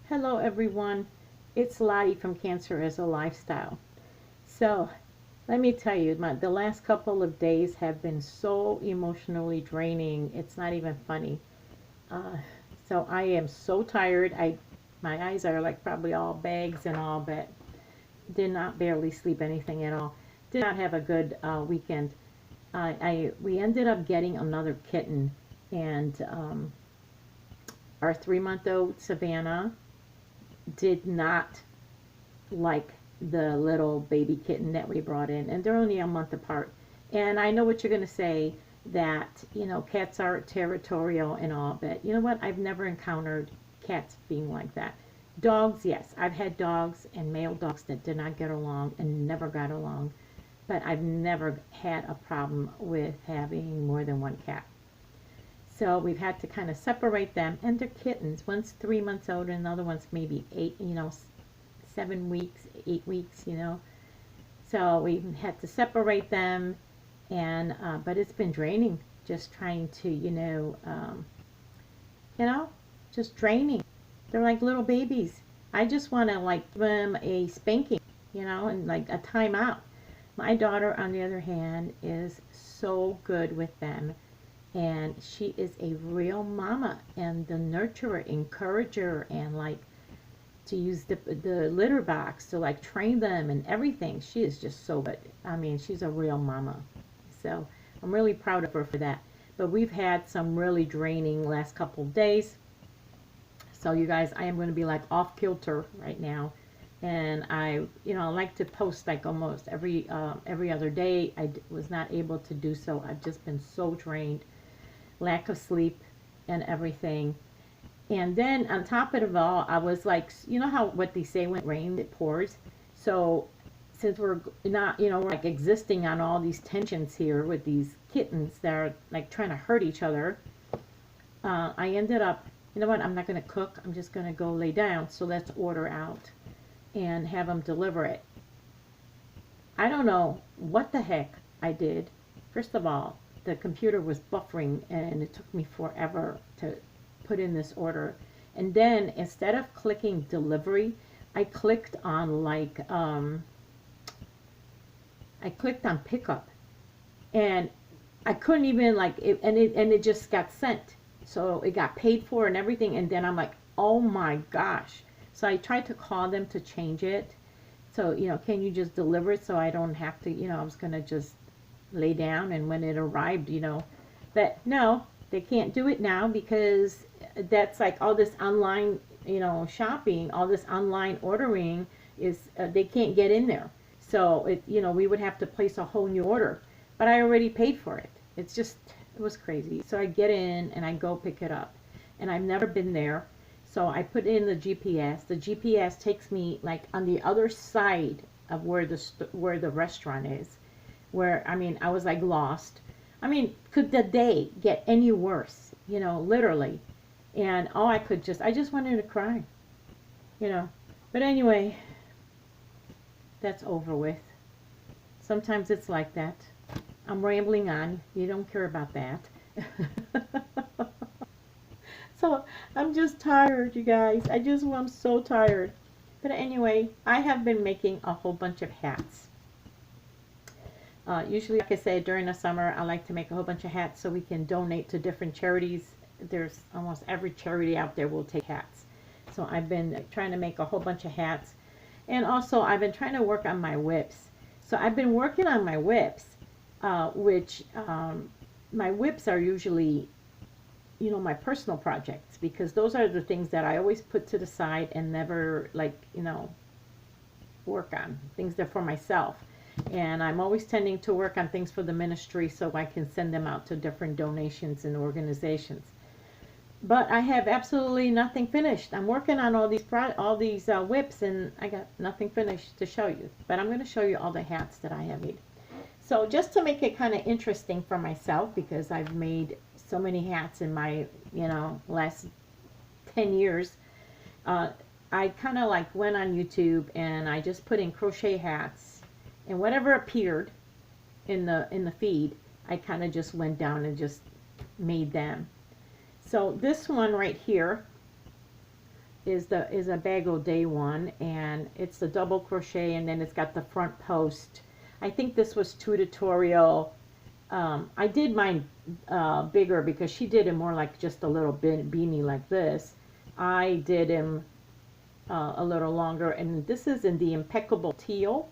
Hello everyone, it's Lottie from Cancer as a Lifestyle. So let me tell you, the last couple of days have been so emotionally draining, it's not even funny. Uh, so I am so tired. My eyes are like probably all bags and all, but did not barely sleep anything at all. Did not have a good weekend. We ended up getting another kitten, and our 3-month-old Savannah did not like the little baby kitten that we brought in, and they're only a month apart. And I know what you're going to say, that cats are territorial and all, but you know what, I've never encountered cats being like that. Dogs, yes, I've had dogs and male dogs that did not get along and never got along, but I've never had a problem with having more than one cat. So we've had to kind of separate them, and they're kittens. One's 3 months old and another one's maybe 7 weeks, 8 weeks, So we had to separate them, and but it's been draining just trying to, just draining. They're like little babies. I just want to like give them a spanking, and like a timeout. My daughter, on the other hand, is so good with them. And she is a real mama and the nurturer, encourager, and like to use the litter box to like train them and everything. She is just so good. I mean, she's a real mama. So I'm really proud of her for that. But we've had some really draining last couple of days. So you guys, I am going to be like off kilter right now. And I like to post like almost every other day. I was not able to do so. I've just been so drained. Lack of sleep and everything. And then on top of it all, I was like, you know how what they say, when it rains it pours. So since we're not, we're like existing on all these tensions here with these kittens that are like trying to hurt each other, I ended up, you know what, I'm not going to cook. I'm just going to go lay down. So let's order out and have them deliver it. I don't know what the heck I did. First of all, the computer was buffering and it took me forever to put in this order. And then instead of clicking delivery, I clicked on like I clicked on pickup, and I couldn't even like it, and it just got sent. So it got paid for and everything, and then I'm like, oh my gosh. So I tried to call them to change it. So, can you just deliver it so I don't have to, I was gonna just lay down, and when it arrived, but no, they can't do it now because that's like all this online, shopping, all this online ordering is, they can't get in there. So it, we would have to place a whole new order, but I already paid for it. It's just, it was crazy. So I get in and I go pick it up, and I've never been there. So I put in the GPS. The GPS takes me like on the other side of where the restaurant is. Where, I mean, I was like lost. I mean, could the day get any worse? Literally. And I just wanted to cry. But anyway, that's over with. Sometimes it's like that. I'm rambling on. You don't care about that. So I'm just tired, you guys. I'm so tired. But anyway, I have been making a whole bunch of hats. Usually, like I said, during the summer, I like to make a whole bunch of hats so we can donate to different charities. There's almost every charity out there will take hats. So I've been trying to make a whole bunch of hats. And also, I've been trying to work on my whips. So I've been working on my whips, which my whips are usually, my personal projects, because those are the things that I always put to the side and never, like, work on. Things that are for myself. And I'm always tending to work on things for the ministry so I can send them out to different donations and organizations. But I have absolutely nothing finished. I'm working on all these whips, and I got nothing finished to show you. But I'm going to show you all the hats that I have made. So just to make it kind of interesting for myself, because I've made so many hats in my, last 10 years, I kind of like went on YouTube and I just put in crochet hats. And whatever appeared in the feed, I kind of just went down and just made them. So this one right here is a BOD one, and it's the double crochet, and then it's got the front post. I think this was tutorial. I did mine bigger because she did it more like just a little beanie like this. I did him a little longer, and this is in the impeccable teal,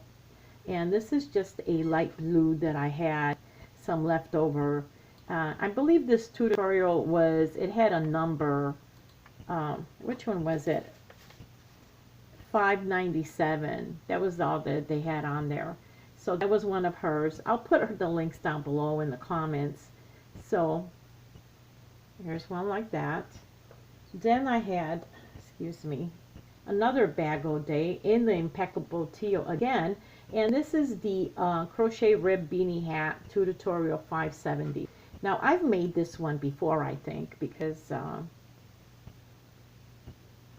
and this is just a light blue that I had some left over. I believe this tutorial it had a number. Which one was it? 597. That was all that they had on there. So that was one of hers. I'll put the links down below in the comments. So here's one like that. Then I had, excuse me, another BOD in the impeccable teal again. And this is the crochet rib beanie hat tutorial 570. Now I've made this one before, I think, because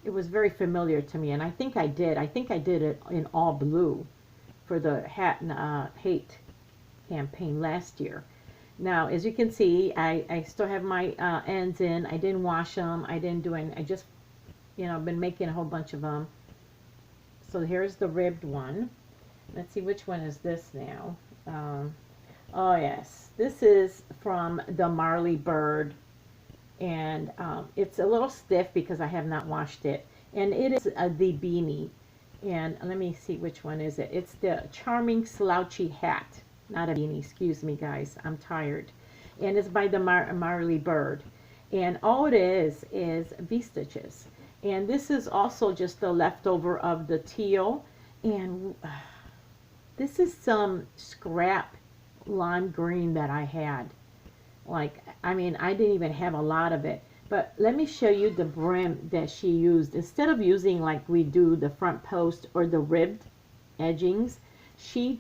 it was very familiar to me, and I think I did it in all blue for the hat and hate campaign last year. Now, as you can see, I still have my ends in. I didn't wash them. I didn't do any. I just, been making a whole bunch of them. So here's the ribbed one. Let's see, which one is this now? Oh yes, this is from the Mulberry bird. And it's a little stiff because I have not washed it, and it is the beanie. And let me see, which one is it? It's the charming slouchy hat, not a beanie. Excuse me, guys, I'm tired. And it's by the Mulberry bird, and all it is V-stitches. And this is also just the leftover of the teal, and this is some scrap lime green that I had. Like, I mean, I didn't even have a lot of it. But let me show you the brim that she used. Instead of using like we do the front post or the ribbed edgings, she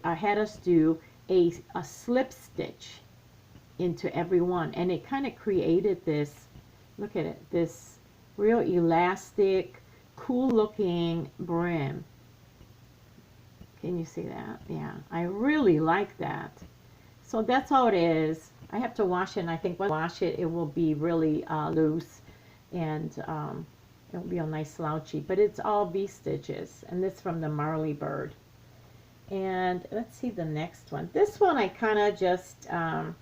had us do a slip stitch into every one. And it kind of created this, look at it, this real elastic, cool looking brim. Can you see that? Yeah, I really like that. So that's all it is. I have to wash it, and I think when I wash it, it will be really loose, and it will be a nice slouchy. But it's all V-stitches, and this from the Mulberry bird. And let's see the next one. This one I kind of just, I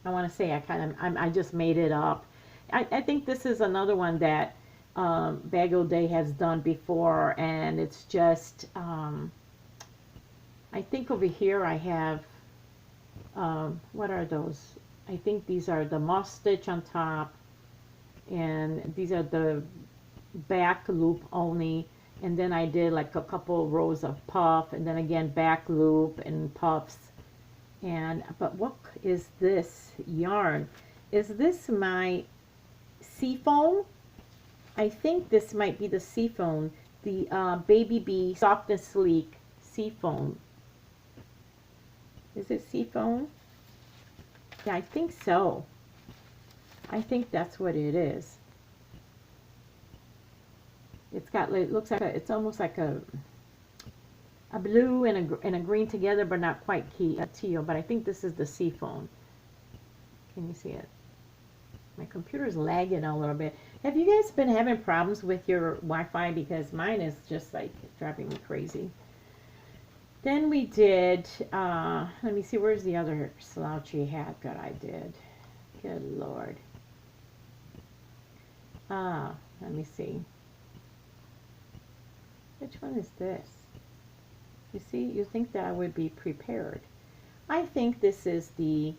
want to say I just made it up. I think this is another one that BOD has done before, and it's just, I think over here I have, what are those? I think these are the moss stitch on top, and these are the back loop only, and then I did like a couple rows of puff, and then again back loop and puffs. And but what is this yarn? Is this my seafoam? I think this might be the seafoam, the Baby Bee Soft and Sleek seafoam. Is it seafoam? Yeah, I think so. I think that's what it is. It's got, it looks like it's almost like a blue and a green together, but not quite teal. But I think this is the seafoam. Can you see it? My computer's lagging a little bit. Have you guys been having problems with your Wi-Fi? Because mine is just like driving me crazy. Then we did, let me see, where's the other slouchy hat that I did? Good Lord. Let me see. Which one is this? You see, you think that I would be prepared. I think this is the,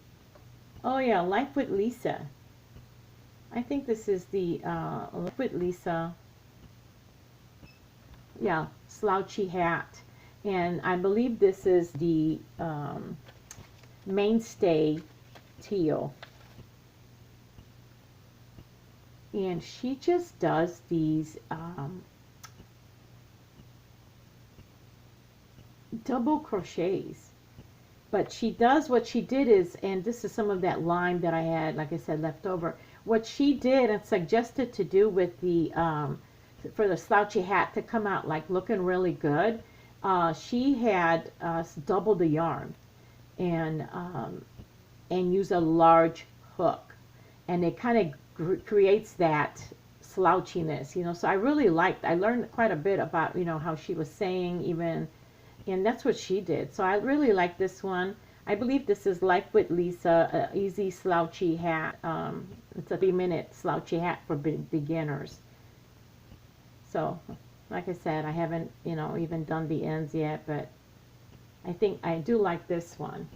oh yeah, Life with Lisa. I think this is the Life with Lisa, yeah, slouchy hat. And I believe this is the Mainstay teal. And she just does these double crochets. But she does, what she did is, and this is some of that lime that I had, like I said, left over. What she did and suggested to do with the, for the slouchy hat to come out like looking really good, she had double the yarn and use a large hook, and it kind of creates that slouchiness, you know. So I really liked, I learned quite a bit about, you know, how she was saying even, and that's what she did. So I really like this one. I believe this is Life with Lisa, a easy slouchy hat. It's a 3-minute slouchy hat for beginners. So, like I said, I haven't, you know, even done the ends yet, but I think I do like this one.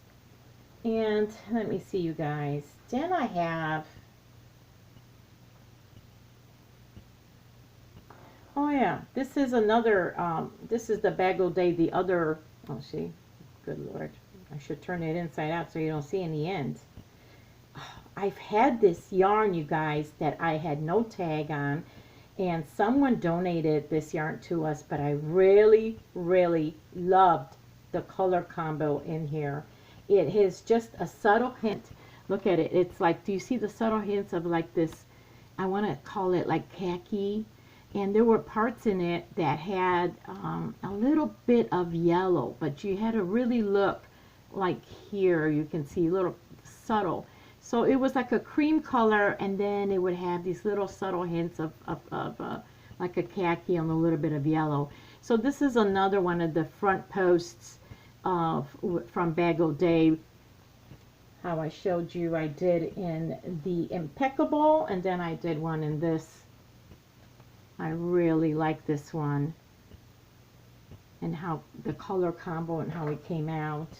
And let me see, you guys. Then I have, oh yeah, this is another, this is the BOD, the other, oh see, good Lord. I should turn it inside out so you don't see any ends. I've had this yarn, you guys, that I had no tag on, and someone donated this yarn to us, but I really, really loved the color combo in here. It is just a subtle hint. Look at it. It's like, do you see the subtle hints of like this, I want to call it like khaki, and there were parts in it that had a little bit of yellow, but you had to really look. Like here you can see a little subtle, so it was like a cream color, and then it would have these little subtle hints of like a khaki and a little bit of yellow. So this is another one of the front posts from BOD. How I showed you I did in the Impeccable, and then I did one in this. I really like this one, and how the color combo and how it came out.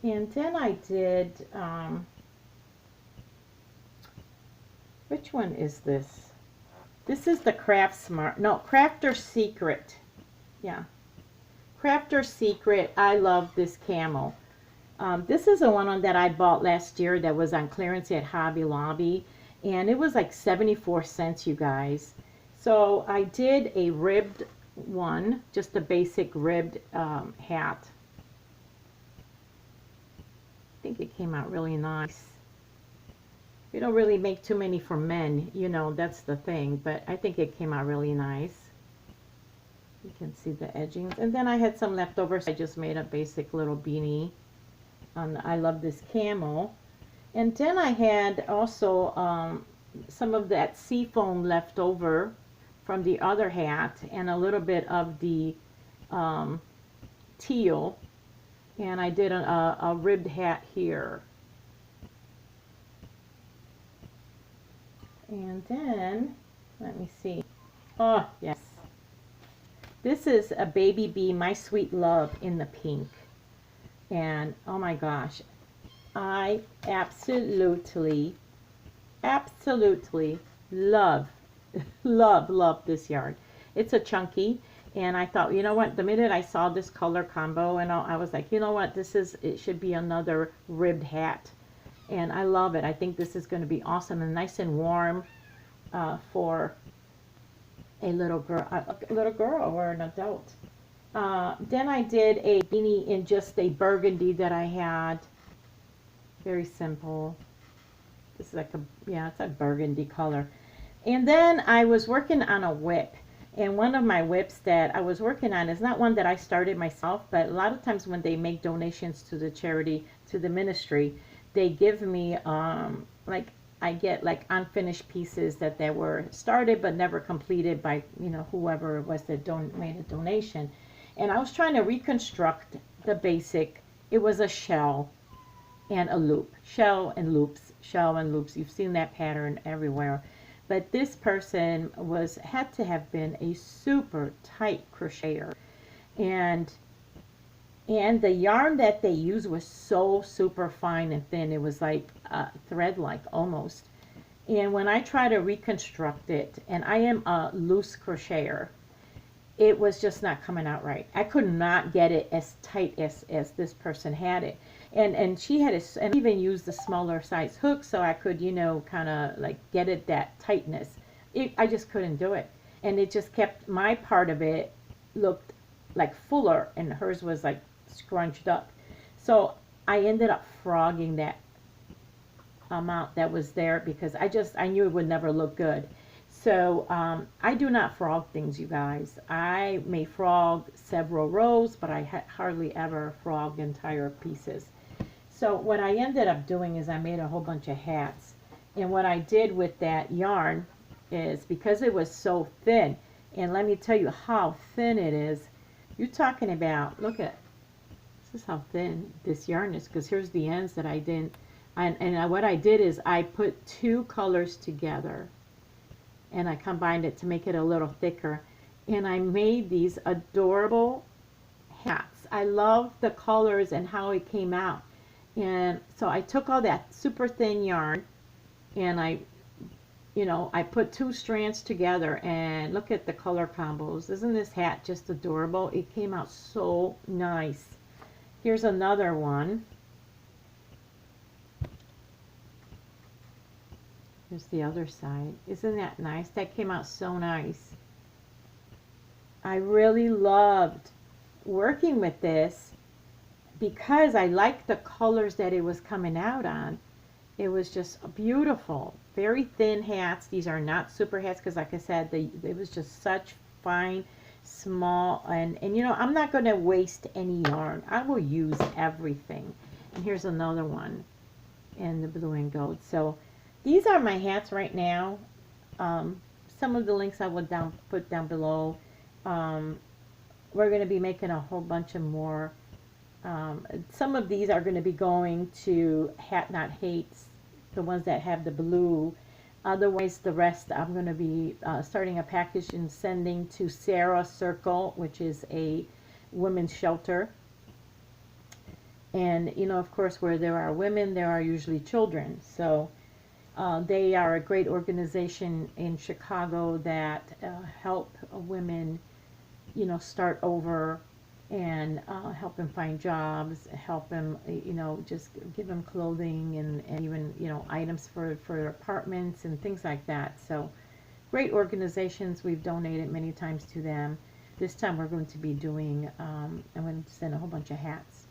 And then I did, which one is this? This is the Crafter Secret. Yeah. Crafter Secret. I love this camel. This is a one that I bought last year that was on clearance at Hobby Lobby. And it was like 74 cents, you guys. So I did a ribbed one, just a basic ribbed hat. I think it came out really nice. We don't really make too many for men, you know, that's the thing, but I think it came out really nice. You can see the edgings. And then I had some leftovers. I just made a basic little beanie. I love this camel. And then I had also some of that seafoam left over from the other hat, and a little bit of the teal. And I did a ribbed hat here. And then, let me see. Oh, yes. This is a Baby Bee, My Sweet Love, in the pink. And, oh my gosh, I absolutely love, love this yarn. It's a chunky. And I thought, you know what, the minute I saw this color combo and all, I was like, you know what, it should be another ribbed hat. And I love it. I think this is going to be awesome and nice and warm for a little girl or an adult. Then I did a beanie in just a burgundy that I had. Very simple. This is like it's a burgundy color. And then I was working on a whip. And one of my whips that I was working on is not one that I started myself, but a lot of times when they make donations to the charity, to the ministry, they give me, like, I get like unfinished pieces that they were started but never completed by, you know, whoever it was that made a donation. And I was trying to reconstruct the basic. It was a shell and a loop. Shell and loops. Shell and loops. You've seen that pattern everywhere. But this person had to have been a super tight crocheter, and the yarn that they used was so super fine and thin. It was like thread-like almost. And when I try to reconstruct it, and I am a loose crocheter, it was just not coming out right. I could not get it as tight as this person had it. And she had and even used the smaller size hook so I could, you know, kind of like get it that tightness. I just couldn't do it. And it just kept, my part of it looked like fuller and hers was like scrunched up. So I ended up frogging that amount that was there because I knew it would never look good. So I do not frog things, you guys. I may frog several rows, but I hardly ever frog entire pieces. So what I ended up doing is I made a whole bunch of hats. And what I did with that yarn is because it was so thin. And let me tell you how thin it is. You're talking about, look at, this is how thin this yarn is, because here's the ends that I didn't, and what I did is I put two colors together and I combined it to make it a little thicker, and I made these adorable hats. I love the colors and how it came out. And so I took all that super thin yarn and I put two strands together, and look at the color combos. Isn't this hat just adorable? It came out so nice. Here's another one. Here's the other side. Isn't that nice? That came out so nice. I really loved working with this because I liked the colors that it was coming out on. It was just beautiful. Very thin hats. These are not super hats because, like I said, it was just such fine, small, and I'm not going to waste any yarn. I will use everything. And here's another one in the blue and gold. So these are my hats right now. Some of the links I will put down below. We're going to be making a whole bunch of more. Some of these are going to be going to Hat Not Hates, the ones that have the blue. Otherwise, the rest I'm going to be starting a package and sending to Sarah Circle, which is a women's shelter. And, of course, where there are women, there are usually children. So they are a great organization in Chicago that help women, start over and help them find jobs, help them, just give them clothing and even, items for apartments and things like that. So great organizations. We've donated many times to them. This time we're going to be doing, I'm going to send a whole bunch of hats.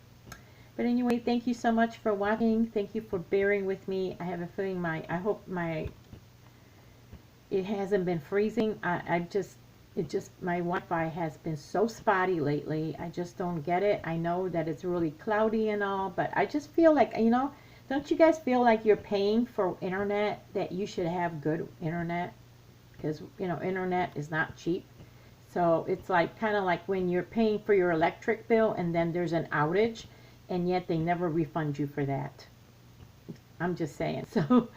But anyway, thank you so much for watching. Thank you for bearing with me. I have a feeling I hope it hasn't been freezing. My Wi-Fi has been so spotty lately. I just don't get it. I know that it's really cloudy and all, but I just feel like, don't you guys feel like you're paying for internet, that you should have good internet? Because, internet is not cheap. So it's like kind of like when you're paying for your electric bill and then there's an outage and yet they never refund you for that. I'm just saying. So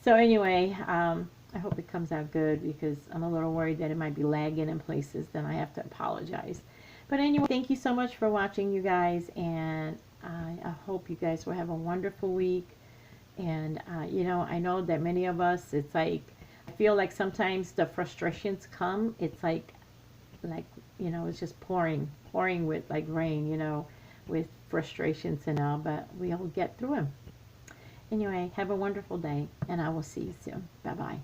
anyway, I hope it comes out good because I'm a little worried that it might be lagging in places. Then I have to apologize. But anyway, thank you so much for watching, you guys, and I hope you guys will have a wonderful week. And I know that many of us, it's like, I feel like sometimes the frustrations come. It's like it's just pouring with like rain, with frustrations and all. But we'll get through them. Anyway, have a wonderful day, and I will see you soon. Bye bye.